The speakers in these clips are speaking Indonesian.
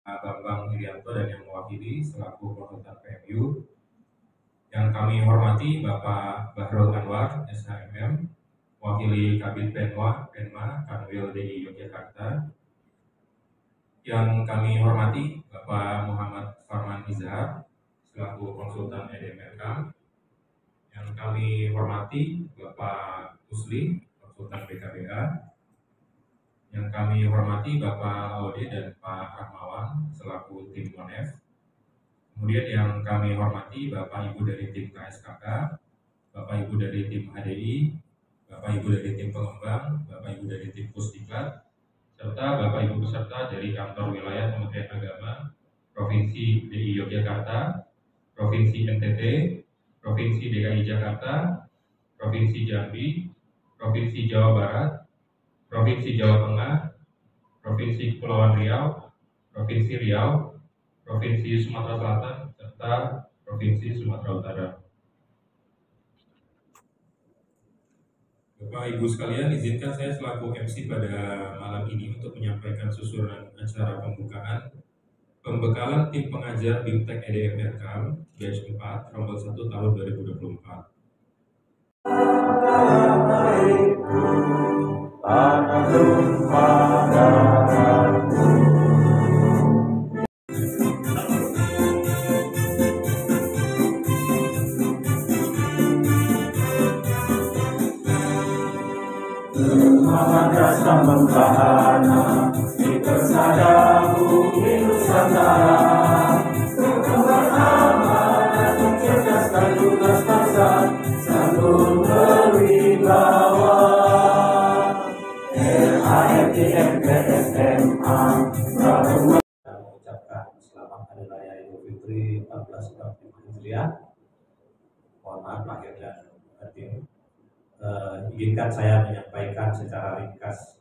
Pak Bambang Irianto dan yang mewakili selaku konsultan PMU. Yang kami hormati Bapak Bahrul Anwar, SHMM, mewakili Kabid Penma Kanwil DI Yogyakarta. Yang kami hormati Bapak Muhammad Farman Izhar, selaku konsultan EDMRK. Yang kami hormati Bapak Usli, konsultan BKBA. Yang kami hormati Bapak Laude dan Pak Rahmawan selaku tim MONEF. Kemudian yang kami hormati Bapak Ibu dari tim KSKK, Bapak Ibu dari tim HDI, Bapak Ibu dari tim pengembang, Bapak Ibu dari tim Pusdiklat, serta Bapak Ibu peserta dari kantor wilayah Kementerian Agama, Provinsi DI Yogyakarta, Provinsi NTT, Provinsi DKI Jakarta, Provinsi Jambi, Provinsi Jawa Barat, Provinsi Jawa Tengah, Provinsi Kepulauan Riau, Provinsi Riau, Provinsi Sumatera Selatan, serta Provinsi Sumatera Utara. Bapak Ibu sekalian, izinkan saya selaku MC pada malam ini untuk menyampaikan susunan acara pembekalan tim pengajar BIMTEK EDMRK batch 4 rombel 1 tahun 2024. Membahana di persada bumi Nusantara, bersama dan mencerdaskan tugas bangsa sambil berwibawa. LAMTMPSMA mengucapkan selamat Hari Raya Idul Fitri 1445 Hijriah. Mohon maaf lahir dan batin. Izinkan saya menyampaikan secara ringkas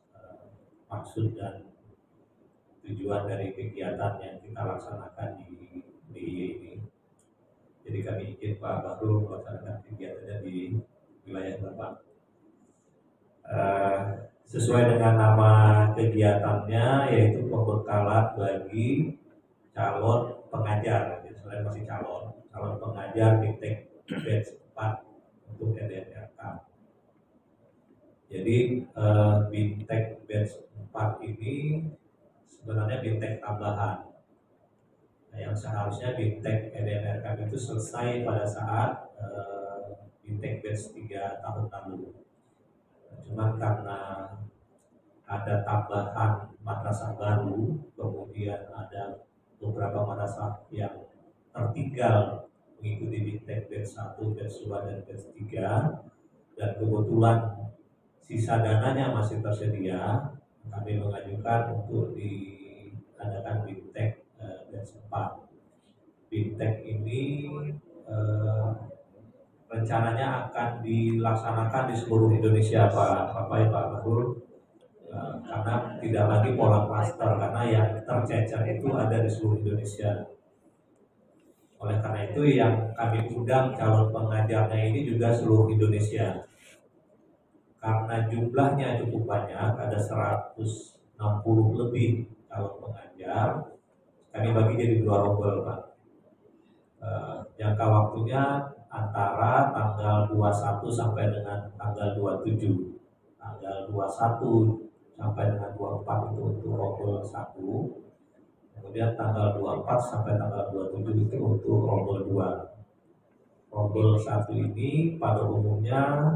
maksud dan tujuan dari kegiatan yang kita laksanakan di ini. Jadi kami ingin Pak Bahrul melaksanakan kegiatannya di wilayah Bapak. Sesuai dengan nama kegiatannya, yaitu pembekalan bagi calon pengajar. Jadi sebenarnya masih calon pengajar BIMTEK batch 4 untuk EDMRK. Jadi BIMTEK batch 4 ini sebenarnya BIMTEK tambahan. Nah, yang seharusnya BIMTEK EDMRK itu selesai pada saat BIMTEK batch 3 tahun lalu. Cuman karena ada tambahan madrasah baru, kemudian ada beberapa madrasah yang tertinggal mengikuti BIMTEK batch 1, batch 2, dan batch 3, dan kebetulan sisa dananya masih tersedia, kami mengajukan untuk diadakan BIMTEK batch 4. BIMTEK ini rencananya akan dilaksanakan di seluruh Indonesia, Pak Bahrul, karena tidak lagi pola klaster, karena yang tercecer itu ada di seluruh Indonesia. Oleh karena itu yang kami undang calon pengajarnya ini juga seluruh Indonesia. Karena jumlahnya cukup banyak, ada 160 lebih calon pengajar, kami bagi jadi 2 rombel, Pak. Jangka waktunya antara tanggal 21 sampai dengan tanggal 27. Tanggal 21 sampai dengan 24 itu untuk rombel 1. Kemudian tanggal 24 sampai tanggal 27 itu untuk rombel 2. Rombel 1 ini pada umumnya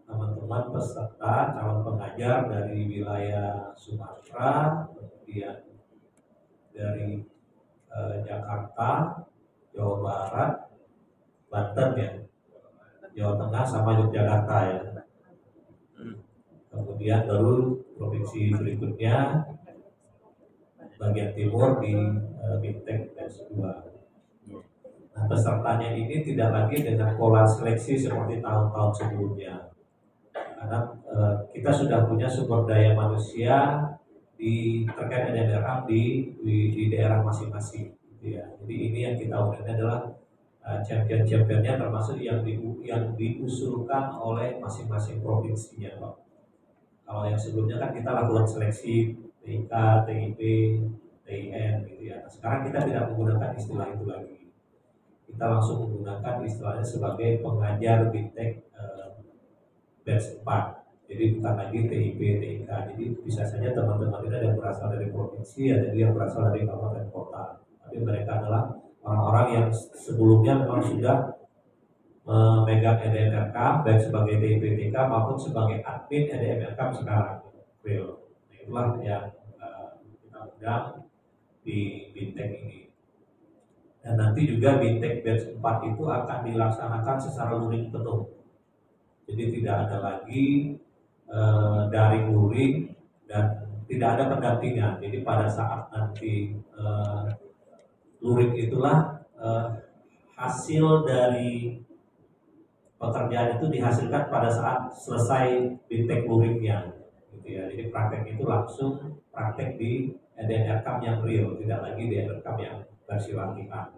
teman-teman peserta calon pengajar dari wilayah Sumatera, kemudian dari Jakarta, Jawa Barat, Banten ya, Jawa Tengah sama Yogyakarta ya. Kemudian baru provinsi berikutnya bagian timur di BIMTEK batch 2. Nah, pesertanya ini tidak lagi dengan pola seleksi seperti tahun-tahun sebelumnya. Karena kita sudah punya sumber daya manusia terkait EDMRK di daerah masing-masing, gitu ya. Jadi ini yang kita undangnya adalah champion-championnya, termasuk yang diusulkan oleh masing-masing provinsinya, Pak. Kalau yang sebelumnya kan kita lakukan seleksi TIK, TIP, TIN gitu ya. Nah, sekarang kita tidak menggunakan istilah itu lagi. Kita langsung menggunakan istilahnya sebagai pengajar BINTEK batch 4. Jadi bukan lagi TIP, TIK. Jadi bisa saja teman-teman ini ada yang berasal dari provinsi, ada juga yang berasal dari kabupaten kota. Tapi mereka adalah orang-orang yang sebelumnya memang sudah memegang EDMRK baik sebagai TIP, TIK maupun sebagai admin EDMRK sekarang. Real. Nah, itulah yang kita undang di BINTEK ini. Dan nanti juga BINTEK batch 4 itu akan dilaksanakan secara luring penuh. Jadi tidak ada lagi daring luring dan tidak ada pendampingan. Jadi pada saat nanti luring itulah hasil dari pekerjaan itu dihasilkan pada saat selesai BINTEK luringnya. Gitu ya. Jadi praktek itu langsung praktek di EDN Rekam yang real, tidak lagi di EDN Rekam yang versi latihan.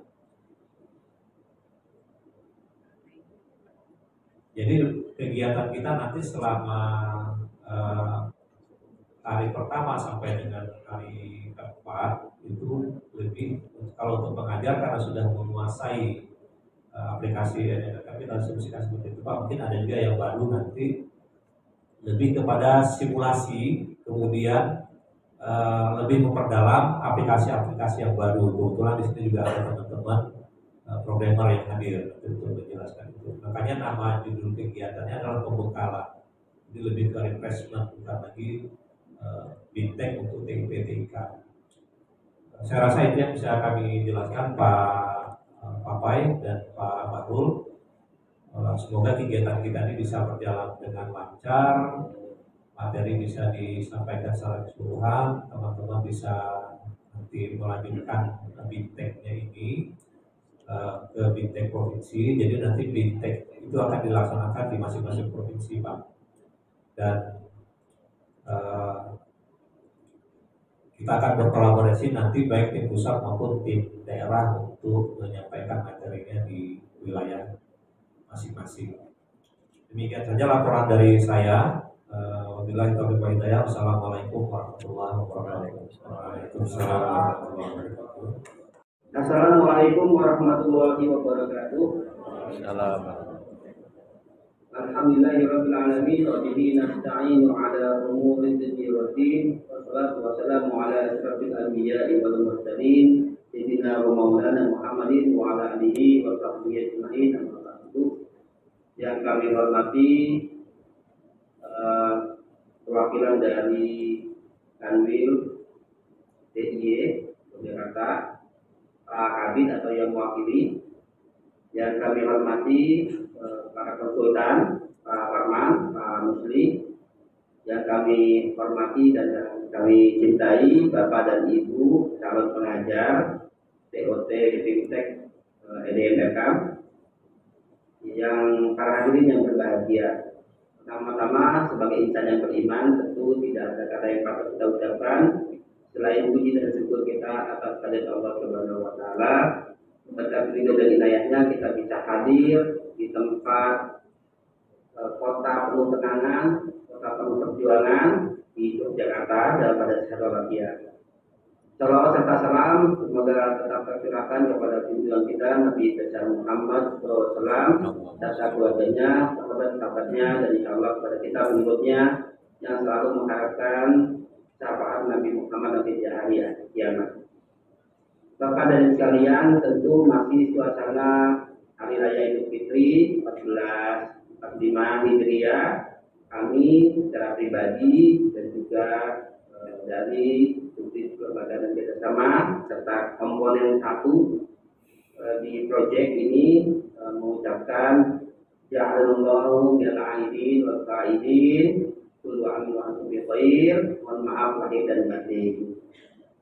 Jadi kegiatan kita nanti selama hari pertama sampai dengan hari keempat itu lebih kalau untuk pengajar karena sudah menguasai aplikasi kami kita asumsikan seperti itu Pak. Mungkin ada juga yang baru nanti lebih kepada simulasi, kemudian lebih memperdalam aplikasi-aplikasi yang baru. Kebetulan di sini juga ada teman-teman programmer yang hadir untuk menjelaskan itu. Makanya nama judul kegiatannya adalah pembekalan. Jadi lebih ke refreshment, bukan lagi BINTEK untuk TIP TIK. Saya rasa itu yang bisa kami jelaskan Pak Papai dan Pak Bahrul. Semoga kegiatan kita ini bisa berjalan dengan lancar, materi bisa disampaikan secara keseluruhan, teman-teman bisa nanti melanjutkan BINTEK-nya ini ke BINTEK provinsi. Jadi nanti BINTEK itu akan dilaksanakan di masing-masing provinsi Pak. Dan kita akan berkolaborasi nanti baik tim pusat maupun tim daerah untuk menyampaikan materinya di wilayah masing-masing. Demikian saja laporan dari saya. Wabillahi taufiq wal hidayah. Wassalamualaikum warahmatullahi wabarakatuh. Waalaikumsalam warahmatullahi wabarakatuh. Assalamualaikum warahmatullahi wabarakatuh. Assalamualaikum. Alhamdulillahirabbil alamin wa bihi nasta'inu ala umuri dunya waddin. Wassalatu wassalamu ala asyrafil anbiya'i wal mursalin sayyidina wa maulana Muhammadin wa ala alihi wa sahbihi ajma'in. Amma ba'du. Yang kami hormati perwakilan dari Kanwil DIY Jakarta, Pak Kabid atau yang mewakili, yang kami hormati para konsultan, Pak Parman, Pak Musli, yang kami hormati dan yang kami cintai, Bapak dan Ibu calon pengajar TOT BINTEK EDM Rekam, yang para hadirin yang berbahagia. Pertama-tama sebagai insan yang beriman tentu tidak ada kata yang patut kita ucapkan selain puji dan syukur kita atas kehadirat Allah Subhanahu wa taala. Berkat ridho dan inayahnya kita bisa hadir di tempat kota penuh kenangan, kota penuh perjuangan di Yogyakarta dalam pada sehat walafiat. Salawat serta salam semoga tetap tercurahkan kepada junjungan kita Nabi besar Muhammad SAW, serta keluarganya, sahabat-sahabatnya, dan insya Allah kepada kita pengikutnya yang selalu mengharapkan syafaat Nabi Muhammad di hari kiamat. Bapak dan sekalian, tentu masih suasana Hari Raya Idul Fitri 1445 Hijriah. Kami secara pribadi dan juga dari Subdit Kelembagaan dan Kerjasama serta komponen 1 di proyek ini mengucapkan Ja'alallahu minal aidin wal qaidin kullu amin wa antum bi khair. Mohon maaf lahir dan batin.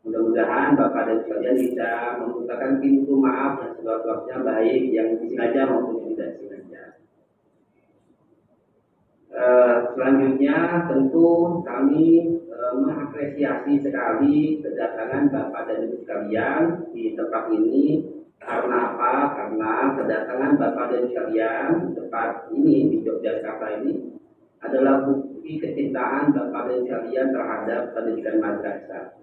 Mudah-mudahan Bapak dan sekalian bisa membukakan pintu maaf yang seluas-luasnya, baik yang disengaja maupun yang tidak disengaja. Selanjutnya tentu kami mengapresiasi sekali kedatangan Bapak dan Ibu sekalian di tempat ini. Karena apa? Karena kedatangan Bapak dan sekalian di tempat ini di Yogyakarta ini adalah bukti kecintaan Bapak dan sekalian terhadap pendidikan madrasah.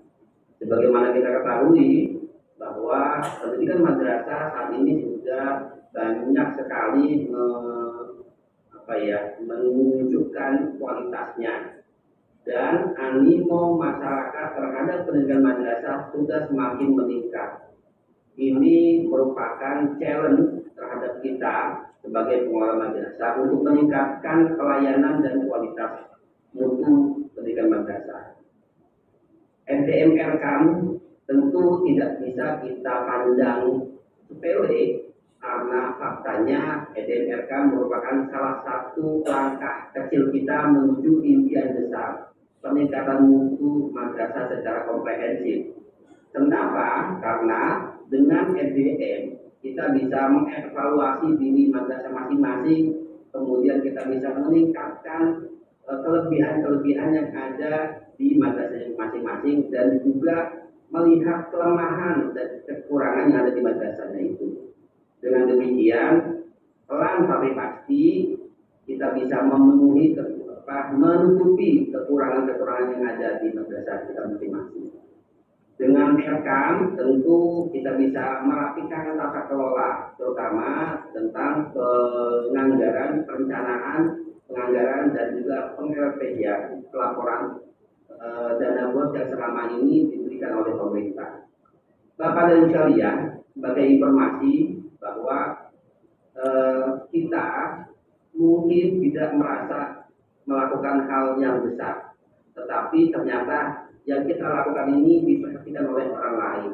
Sebagaimana kita ketahui bahwa pendidikan madrasah saat ini sudah banyak sekali menunjukkan kualitasnya, dan animo masyarakat terhadap pendidikan madrasah sudah semakin meningkat. Ini merupakan challenge terhadap kita sebagai pengelola madrasah untuk meningkatkan pelayanan dan kualitas mutu pendidikan madrasah. SDMR kami tentu tidak bisa kita pandang sepele, karena faktanya SDMRK merupakan salah satu langkah kecil kita menuju impian besar peningkatan mutu madrasah secara komprehensif. Kenapa? Karena dengan SDM kita bisa mengevaluasi diri madrasah masing-masing, kemudian kita bisa meningkatkan kelebihan-kelebihan yang ada di madrasah masing-masing, dan juga melihat kelemahan dan kekurangan yang ada di madrasahnya itu. Dengan demikian, pelan tapi pasti kita bisa menutupi kekurangan-kekurangan yang ada di madrasah kita masing-masing. Dengan rekam tentu kita bisa merapikan tata kelola, terutama tentang penganggaran, perencanaan, penganggaran, dan juga pengelpedian pelaporan dana bos yang selama ini diberikan oleh pemerintah. Bapak dan sekalian, sebagai informasi bahwa kita mungkin tidak merasa melakukan hal yang besar, tetapi ternyata yang kita lakukan ini diperhatikan oleh orang lain.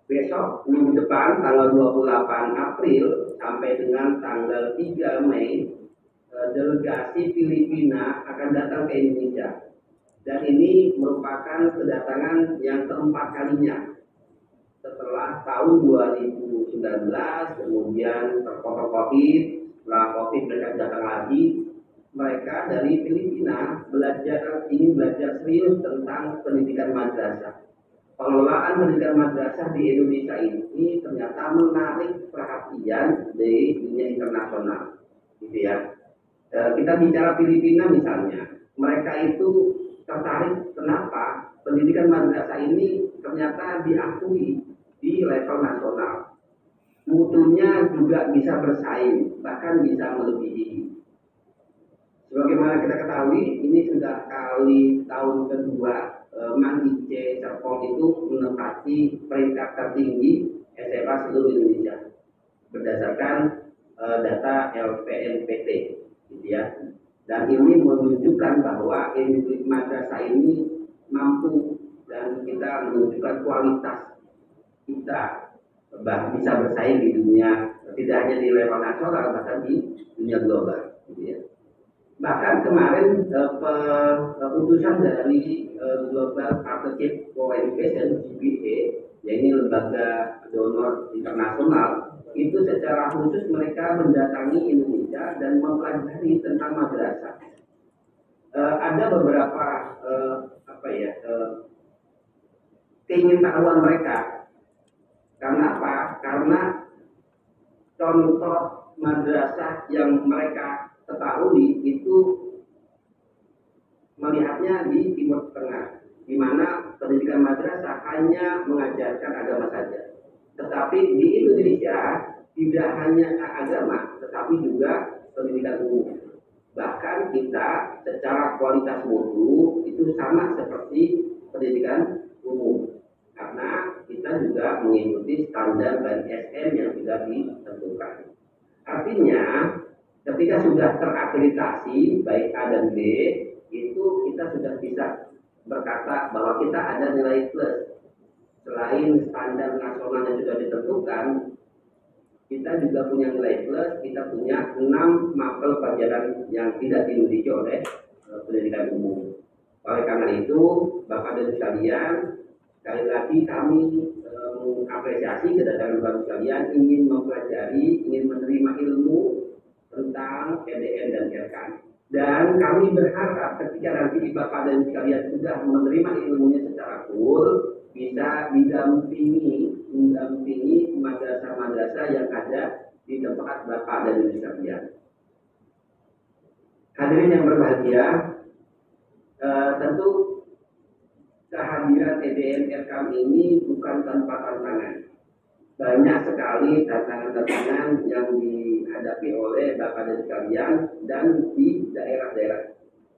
Besok minggu depan tanggal 28 April sampai dengan tanggal 3 Mei delegasi Filipina akan datang ke Indonesia, dan ini merupakan kedatangan yang keempat kalinya. Setelah tahun 2019, kemudian terpotong COVID, setelah COVID mereka datang lagi. Mereka dari Filipina ingin belajar serius tentang pendidikan madrasah. Pengelolaan pendidikan madrasah di Indonesia ini ternyata menarik perhatian di dunia internasional, gitu ya. Kita bicara Filipina misalnya, mereka itu tertarik kenapa pendidikan madrasah ini ternyata diakui di level nasional. Mutunya juga bisa bersaing, bahkan bisa melebihi. Sebagaimana kita ketahui, ini sudah kali tahun kedua Mandice Serpong itu menempati peringkat tertinggi SMA seluruh Indonesia berdasarkan data LPNPT, gitu ya. Dan ini menunjukkan bahwa industri madrasah ini mampu, dan kita menunjukkan kualitas kita bisa bersaing di dunia, tidak hanya di level nasional, bahkan di dunia global, gitu ya. Bahkan kemarin keputusan dari Global Partnership for Education (GPA), yaitu lembaga donor internasional, itu secara khusus mereka mendatangi Indonesia dan mempelajari tentang madrasah. Ada beberapa keingintahuan mereka. Karena apa? Karena contoh madrasah yang mereka ketahui itu melihatnya di Timur Tengah, di mana pendidikan madrasah hanya mengajarkan agama saja. Tetapi di Indonesia tidak hanya agama, tetapi juga pendidikan umum. Bahkan kita secara kualitas mutu itu sama seperti pendidikan umum, karena kita juga mengikuti standar dan SM yang sudah ditentukan. Artinya ketika sudah terakreditasi baik A dan B, itu kita sudah bisa berkata bahwa kita ada nilai plus. Selain standar nasional yang sudah ditentukan, kita juga punya nilai plus. Kita punya 6 mapel pelajaran yang tidak dimiliki oleh pendidikan umum. Oleh karena itu, Bapak dan sekalian, sekali lagi kami mengapresiasi kedatangan Bapak sekalian ingin mempelajari, ingin menerima ilmu tentang PDN dan RKAN. Dan kami berharap ketika nanti Bapak dan sekalian sudah menerima ilmunya secara full, bisa mendampingi madrasah-madrasah yang ada di tempat Bapak dan Ibu sekalian. Hadirin yang berbahagia, tentu kehadiran EDM Erkam ini bukan tanpa tantangan. Banyak sekali tantangan-tantangan yang dihadapi oleh Bapak dan sekalian dan di daerah-daerah,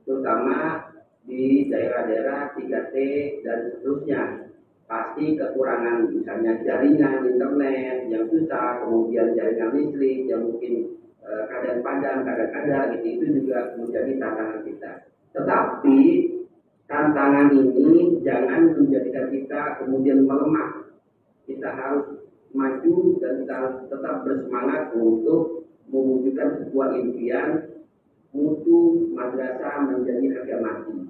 terutama di daerah-daerah 3T dan seterusnya. Pasti kekurangan misalnya jaringan internet yang susah, kemudian jaringan listrik yang mungkin kadang padam, kadang ada, gitu. Itu juga menjadi tantangan kita. Tetapi tantangan ini jangan menjadikan kita kemudian melemah. Kita harus maju dan kita harus tetap bersemangat untuk mewujudkan sebuah impian mutu madrasah menjadi harga mati.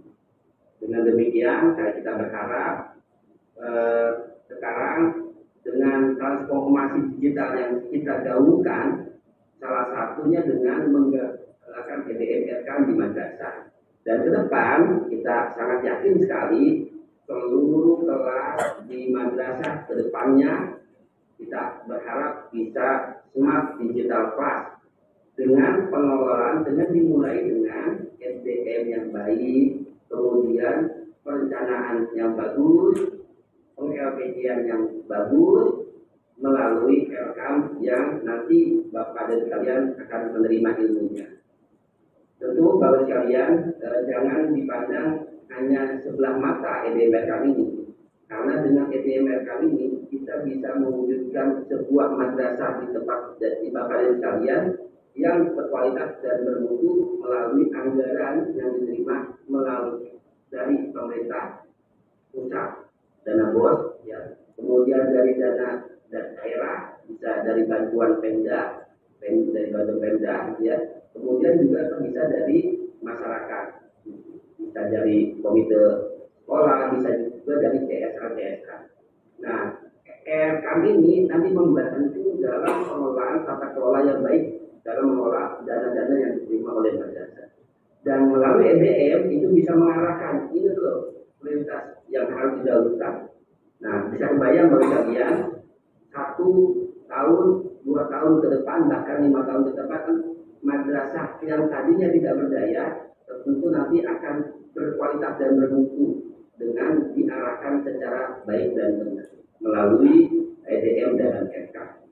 Dengan demikian, kita berharap sekarang dengan transformasi digital yang kita gaungkan, salah satunya dengan menggerakkan EDM di madrasah. Dan ke depan kita sangat yakin sekali seluruh kelas di madrasah ke depannya kita berharap bisa smart digital class dengan pengelolaan, dengan dimulai dengan SDM yang baik, kemudian perencanaan yang bagus, peng-LPG-an yang bagus, melalui Erkam yang nanti Bapak dan sekalian akan menerima ilmunya. Tentu Bapak sekalian jangan dipandang hanya sebelah mata EDM Erkam ini, karena dengan EDM Erkam ini kita bisa mewujudkan sebuah madrasah di tempat di Bapak dan sekalian yang berkualitas dan bermutu melalui anggaran yang diterima melalui dari pemerintah pusat, dana BOS, ya, kemudian dari dana daerah, bisa dari bantuan Pemda, dari bantuan Pemda, ya, kemudian juga bisa dari masyarakat, bisa dari komite sekolah, bisa juga dari CSR. Nah, kami ini nanti membantu dalam pengelolaan tata kelola yang baik dalam mengelola dana-dana yang diterima oleh madrasah. Dan melalui EDM itu bisa mengarahkan ini loh prioritas yang harus didahulukan. Nah, bisa kebayang bagi kalian 1 tahun, 2 tahun ke depan, bahkan 5 tahun ke depan, madrasah yang tadinya tidak berdaya tentu nanti akan berkualitas dan bermutu dengan diarahkan secara baik dan benar melalui EDM dan RK.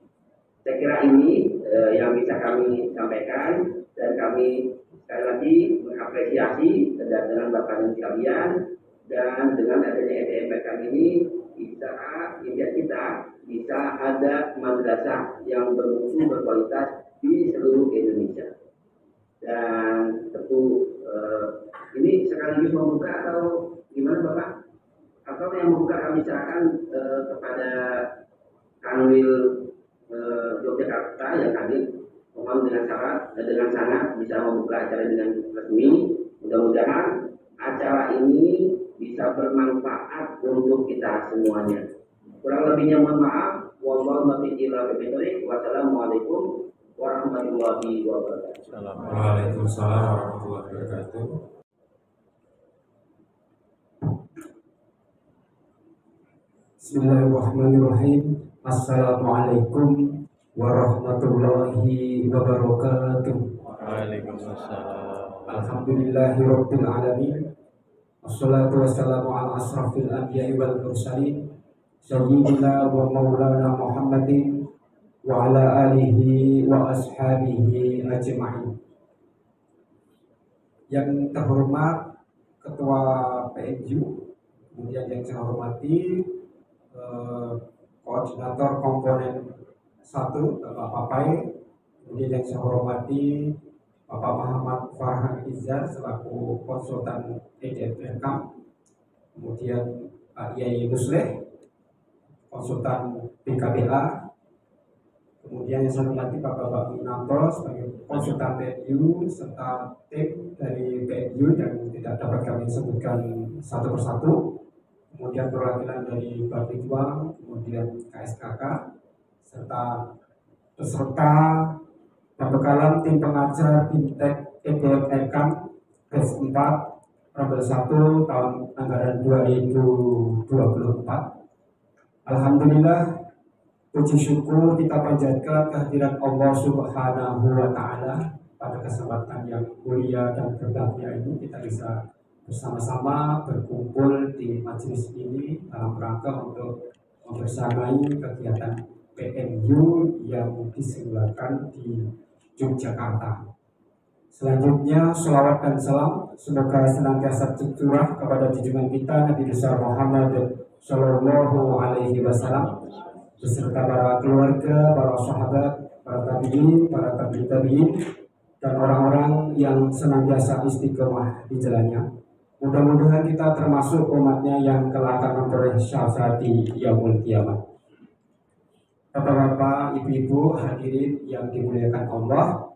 Saya kira ini yang bisa kami sampaikan, dan kami sekali lagi mengapresiasi kedatangan Bapak dan sekalian, dan dengan adanya EDM ini bisa kita bisa ada madrasah yang bermutu berkualitas di seluruh Indonesia. Dan tentu ini sekaligus membuka atau gimana Bapak? Atau yang membuka kami silakan kepada Kanwil Yogyakarta yang hadir, mohon dengan syarat dengan sangat bisa membuka acara dengan resmi. Mudah-mudahan acara ini bisa bermanfaat untuk kita semuanya. Kurang lebihnya mohon maaf. Wassalamualaikum warahmatullahi wabarakatuh. Waalaikumsalam warahmatullahi wabarakatuh. Bismillahirrahmanirrahim. Assalamualaikum warahmatullahi wabarakatuh. Waalaikumsalam. Alhamdulillahirabbil alamin. Wassalatu wassalamu ala asrafil anbiya'i wal mursalin sayyidina wa maulana Muhammadin wa ala alihi wa ashabihi ajma'in. Yang terhormat Ketua PNU, kemudian yang saya hormati Koordinator Komponen 1 Bapak Papai, kemudian yang saya hormati Bapak Muhammad Farhan Izzar selaku konsultan EDM, kemudian Pak Yai Musleh konsultan BKBA, kemudian yang saya hormati Bapak Minanto sebagai konsultan PNU, serta tim dari PNU yang tidak dapat kami sebutkan satu persatu, kemudian perwakilan dari Bapitwang, kemudian KSKK, serta peserta pembekalan tim pengajar Bintek EDM Erkam batch 4 Rabel 1 tahun anggaran 2024. Alhamdulillah, puji syukur kita panjatkan kehadiran Allah Subhanahu wa Ta'ala pada kesempatan yang mulia dan berbahagia ini kita bisa bersama-sama berkumpul di majelis ini dalam rangka untuk membersamai kegiatan PMU yang diselenggarakan di Yogyakarta. Selanjutnya, sholawat dan salam semoga senantiasa tercurah kepada junjungan kita Nabi besar Muhammad Shallallahu Alaihi Wasallam beserta para keluarga, para sahabat, para tabi'in, para tabi'in, dan orang-orang yang senantiasa istiqomah di jalannya. Mudah-mudahan kita termasuk umatnya yang kelak akan memperoleh syafaat di yaumul kiamat. Bapak-bapak, ibu-ibu, hadirin yang dimuliakan Allah,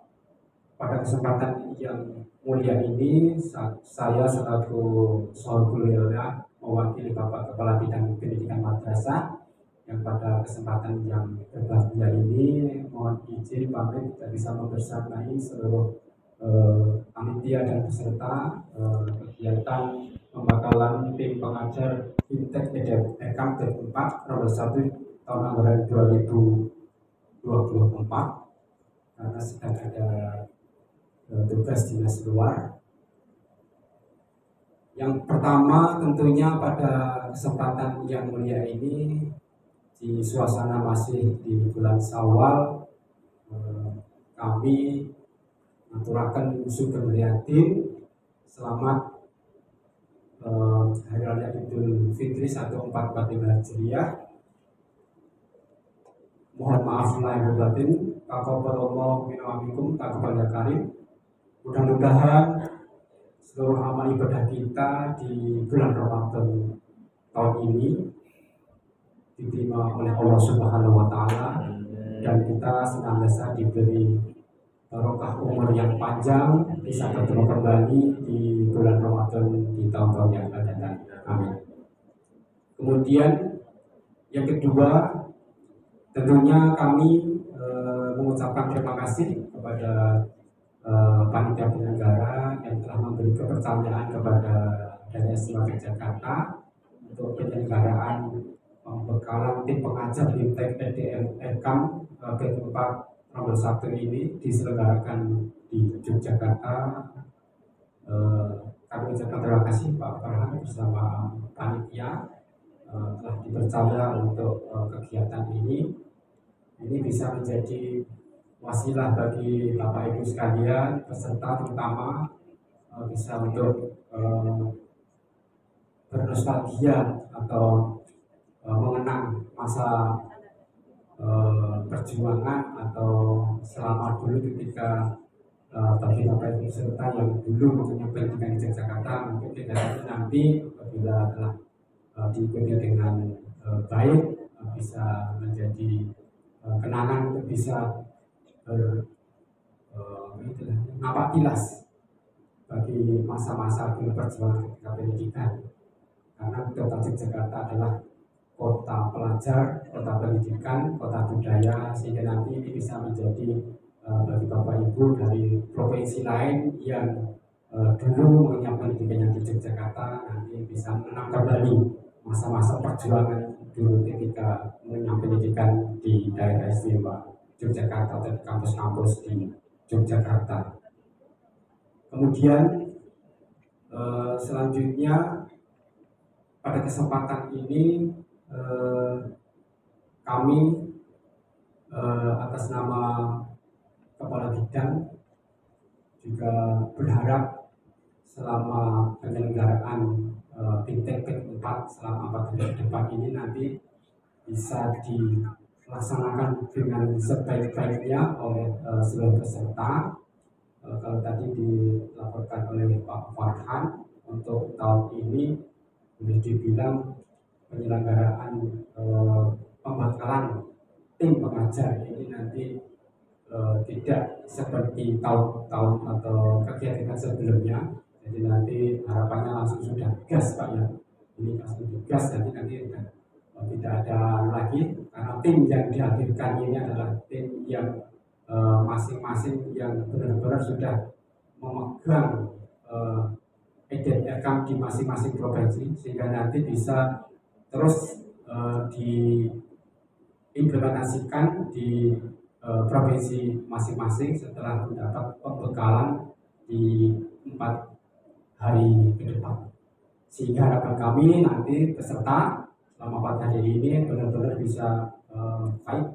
pada kesempatan yang mulia ini saya selaku Shahibul Ilmu mewakili Bapak Kepala Bidang Pendidikan Madrasah yang pada kesempatan yang berbahagia ini mohon izin pamit tidak bisa membersamai seluruh panitia dan peserta kegiatan pembekalan tim pengajar Fintech Ekam T4 nomor 1 tahun anggaran 2024 karena sedang ada tugas dinas luar. Yang pertama tentunya pada kesempatan yang mulia ini di suasana masih di bulan Syawal, kami mengaturkan sugeng prihatin selamat Hari Raya Idul Fitri 1445 Hijriah. Mohon maaf lahir batin, taqabbalallahu minna wa minkum, taqabbal ya karim. Mudah-mudahan seluruh amal ibadah kita di bulan Ramadan tahun ini diterima oleh Allah Subhanahu wa Ta'ala dan kita senantiasa diberi barokah umur yang panjang, bisa bertemu kembali di bulan Ramadan di tahun-tahun yang akan datang. Amin. Kemudian yang kedua, tentunya kami mengucapkan terima kasih kepada panitia penyelenggara yang telah memberi kepercayaan kepada Daerah Istimewa Yogyakarta untuk penyelenggaraan pembekalan tim pengajar Fintech Ekam T4 nomor 1 ini diselenggarakan di Yogyakarta. Kami ucapkan terima kasih Pak Farhan bersama panitia telah dipercaya untuk kegiatan ini. Ini bisa menjadi wasilah bagi Bapak Ibu sekalian, peserta terutama bisa untuk bernostalgia atau mengenang masa perjuangan atau selama dulu ketika bagi Bapak Ibu peserta yang dulu mempunyai pendidikan di Jakarta, mungkin tidak nanti apabila telah diikuti dengan baik bisa menjadi kenangan untuk bisa nampak tilas bagi masa-masa perjuangan ketika pendidikan, karena Kota Yogyakarta adalah kota pelajar, kota pendidikan, kota budaya, sehingga nanti ini bisa menjadi bagi Bapak Ibu dari provinsi lain yang dulu mengenyam pendidikannya di Yogyakarta nanti bisa mengenang kembali masa-masa perjuangan dulu ketika mengenyam pendidikan di daerah istimewa Yogyakarta dan kampus-kampus di Yogyakarta. Kemudian selanjutnya pada kesempatan ini kami atas nama Kepala Bidang juga berharap selama penyelenggaraan Fintech T4 selama 4 bulan ke depan ini nanti bisa dilaksanakan dengan sebaik-baiknya oleh seluruh peserta. Kalau tadi dilaporkan oleh Pak Farhan, untuk tahun ini boleh dibilang penyelenggaraan pembekalan tim pengajar ini nanti tidak seperti tahun-tahun atau kegiatan sebelumnya. Jadi nanti harapannya langsung sudah gas Pak ya. Ini langsung digas, jadi nanti tidak ada lagi, karena tim yang dihadirkan ini adalah tim yang masing-masing yang benar-benar sudah memegang Ekam di masing-masing provinsi, sehingga nanti bisa terus diimplementasikan di provinsi masing-masing setelah mendapat pembekalan di 4 hari ke depan. Sehingga harapan kami nanti peserta selama 4 hari ini benar-benar bisa baik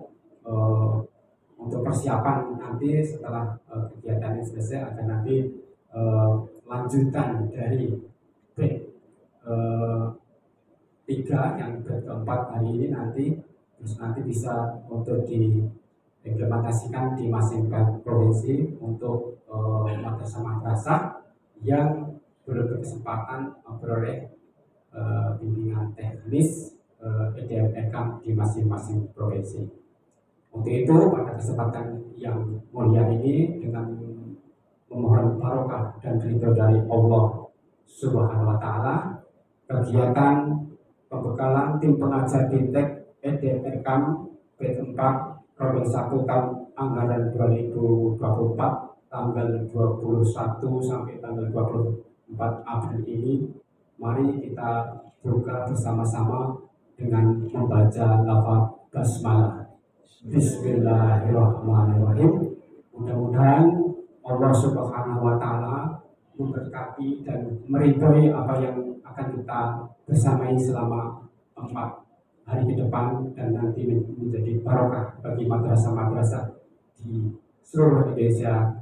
untuk persiapan nanti setelah kegiatan ini selesai agar nanti lanjutan dari break 3 yang keempat hari ini nanti terus nanti bisa untuk diimplementasikan di masing-masing provinsi untuk madrasah-madrasah yang belum berkesempatan memperoleh bimbingan teknis EDM di masing-masing provinsi. Untuk itu pada kesempatan yang mulia ini dengan memohon barokah dan ridho dari Allah Subhanahu wa taala, kegiatan pembekalan tim pengajar Bintek EDM B4 Rombeng 1 tahun anggaran 2024 tanggal 21 sampai tanggal 24 April ini, mari kita buka bersama-sama dengan membaca lafaz basmalah. Bismillahirrahmanirrahim. Mudah-mudahan Allah Subhanahu wa taala memberkati dan meridhoi apa yang akan kita bersamai selama 4 hari ke depan dan nanti menjadi barokah bagi madrasah-madrasah di seluruh Indonesia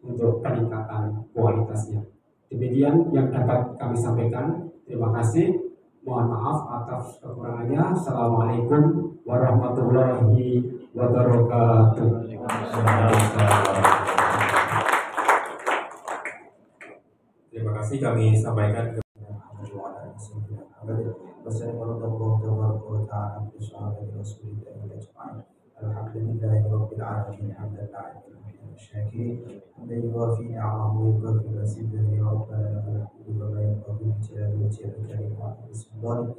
untuk peningkatan kualitasnya. Demikian yang dapat kami sampaikan. Terima kasih. Mohon maaf atas kekurangannya. Assalamualaikum warahmatullahi wabarakatuh. Terima kasih kami sampaikan ke Alhamdulillahi Rabbil Alamin. Syakir حمدا يوافي نعمه ويكافئ مزيده يا ربنا لك الحمد ولا ينبغي لجلال وجهك الكريم وعظيم سلطانك